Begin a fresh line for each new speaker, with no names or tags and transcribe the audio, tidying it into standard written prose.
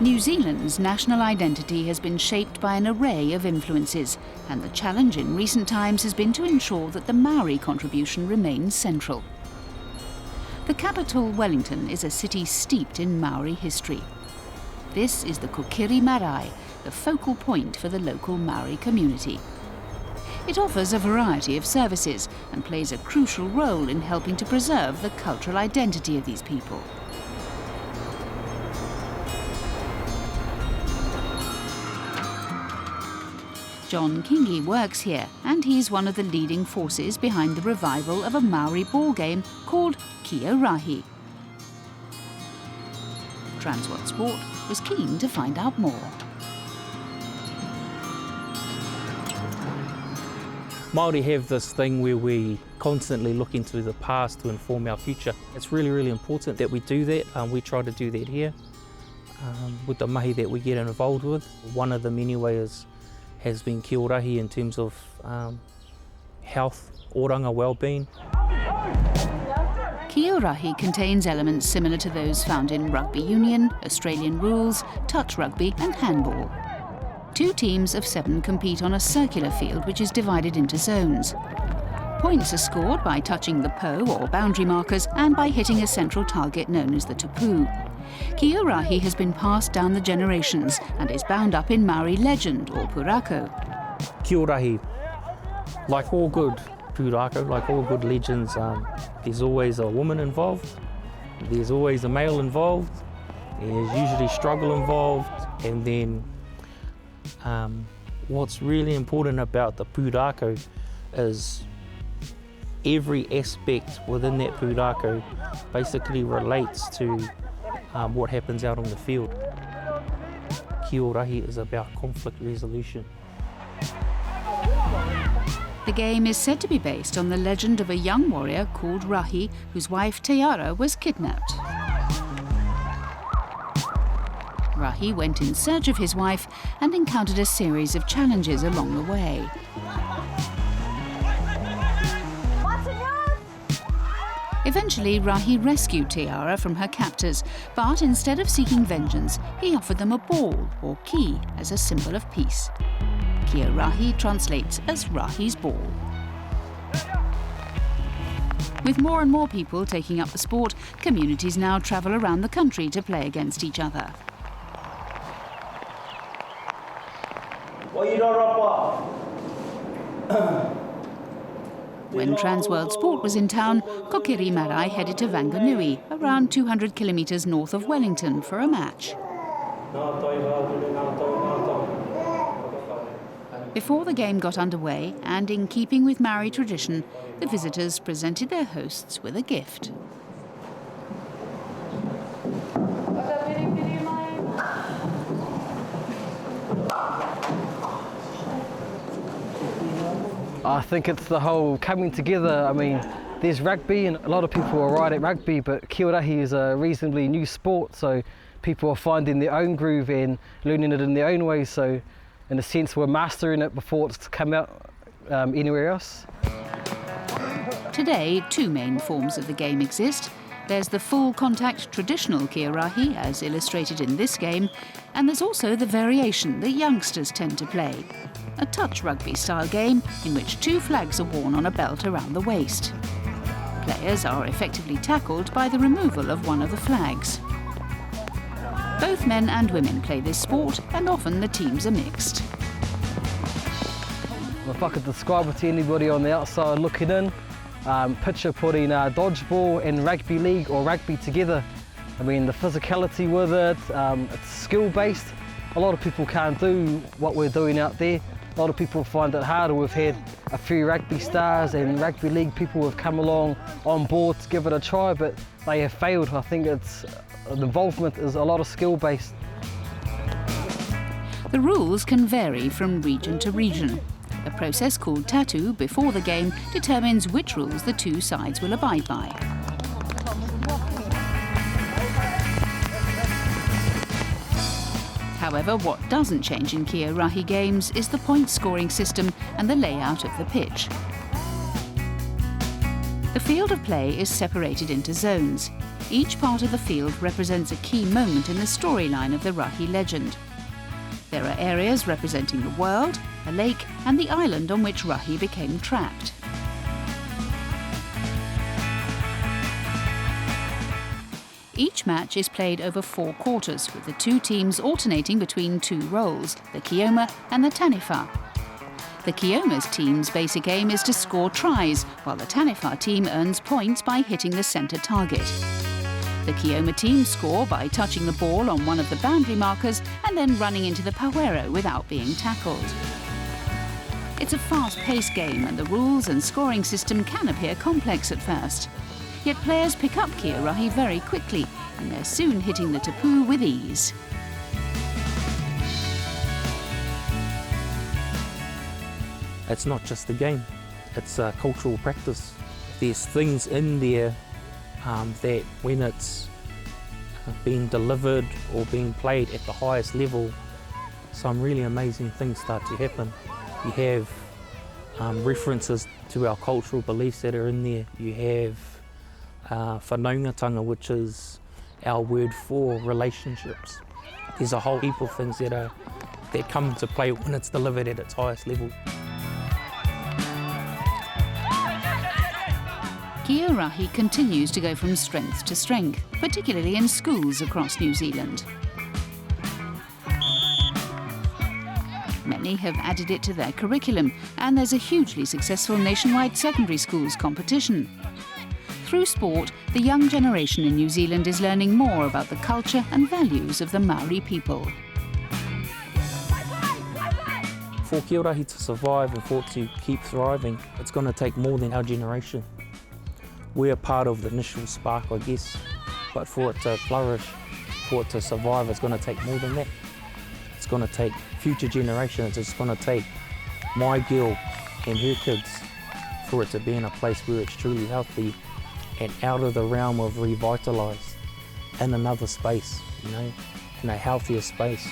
New Zealand's national identity has been shaped by an array of influences, and the challenge in recent times has been to ensure that the Maori contribution remains central. The capital, Wellington, is a city steeped in Maori history. This is the Kokiri Marae, the focal point for the local Maori community. It offers a variety of services and plays a crucial role in helping to preserve the cultural identity of these people. John Kingi works here, and he's one of the leading forces behind the revival of a Maori ball game called Ki-O-Rahi. Transworld Sport was keen to find out more.
Maori have this thing where we constantly look into the past to inform our future. It's really, really important that we do that. We try to do that here with the mahi that we get involved with. One of the many ways has been KiORahi in terms of health, oranga, well-being.
KiORahi contains elements similar to those found in Rugby Union, Australian rules, touch rugby and handball. 2 teams of 7 compete on a circular field which is divided into zones. Points are scored by touching the po or boundary markers and by hitting a central target known as the tupu. KiORahi has been passed down the generations and is bound up in Maori legend or purakau.
KiORahi, like all good purakau, like all good legends, there's always a woman involved, there's always a male involved, there's usually struggle involved, and then what's really important about the purakau is every aspect within that purakau basically relates to what happens out on the field. KiORahi is about conflict resolution.
The game is said to be based on the legend of a young warrior called Rahi, whose wife Te-Ara was kidnapped. Rahi went in search of his wife and encountered a series of challenges along the way. Eventually, Rahi rescued Te-Ara from her captors, but instead of seeking vengeance, he offered them a ball, or ki, as a symbol of peace. KiORahi translates as Rahi's ball. With more and more people taking up the sport, communities now travel around the country to play against each other. When Transworld Sport was in town, Kokiri Marae headed to Wanganui, around 200 kilometres north of Wellington, for a match. Before the game got underway, and in keeping with Maori tradition, the visitors presented their hosts with a gift.
I think it's the whole coming together. I mean, there's rugby and a lot of people are right at rugby, but KiORahi is a reasonably new sport, so people are finding their own groove and learning it in their own way. So in a sense, we're mastering it before it's come out anywhere else.
Today, 2 main forms of the game exist. There's the full contact traditional KiORahi, as illustrated in this game, and there's also the variation that youngsters tend to play. A touch rugby style game in which 2 flags are worn on a belt around the waist. Players are effectively tackled by the removal of one of the flags. Both men and women play this sport, and often the teams are mixed.
If I could describe it to anybody on the outside looking in, picture putting dodgeball and rugby league or rugby together. I mean, the physicality with it, it's skill-based. A lot of people can't do what we're doing out there. A lot of people find it harder. We've had a few rugby stars and rugby league people have come along on board to give it a try, but they have failed. I think the involvement is a lot of skill-based.
The rules can vary from region to region. A process called tattoo before the game determines which rules the 2 sides will abide by. However, what doesn't change in KiORahi games is the point scoring system and the layout of the pitch. The field of play is separated into zones. Each part of the field represents a key moment in the storyline of the Rahi legend. There are areas representing the world, a lake, and the island on which Rahi became trapped. Each match is played over 4 quarters, with the 2 teams alternating between 2 roles, the Kioma and the Taniwha. The Kioma's team's basic aim is to score tries, while the Taniwha team earns points by hitting the centre target. The Kioma team score by touching the ball on one of the boundary markers and then running into the pauero without being tackled. It's a fast-paced game, and the rules and scoring system can appear complex at first. Yet players pick up KiORahi very quickly, and they're soon hitting the tupu with ease.
It's not just a game, it's a cultural practice. There's things in there that when it's being delivered or being played at the highest level, some really amazing things start to happen. You have references to our cultural beliefs that are in there. You have whanaungatanga, which is our word for relationships. There's a whole heap of things that come into play when it's delivered at its highest level.
KiORahi continues to go from strength to strength, particularly in schools across New Zealand. Many have added it to their curriculum, and there's a hugely successful nationwide secondary schools competition. Through sport, the young generation in New Zealand is learning more about the culture and values of the Maori people.
For KiORahi to survive and for it to keep thriving, it's going to take more than our generation. We're part of the initial spark, I guess, but for it to flourish, for it to survive, it's going to take more than that. It's going to take future generations. It's going to take my girl and her kids for it to be in a place where it's truly healthy and out of the realm of revitalised in another space, in a healthier space.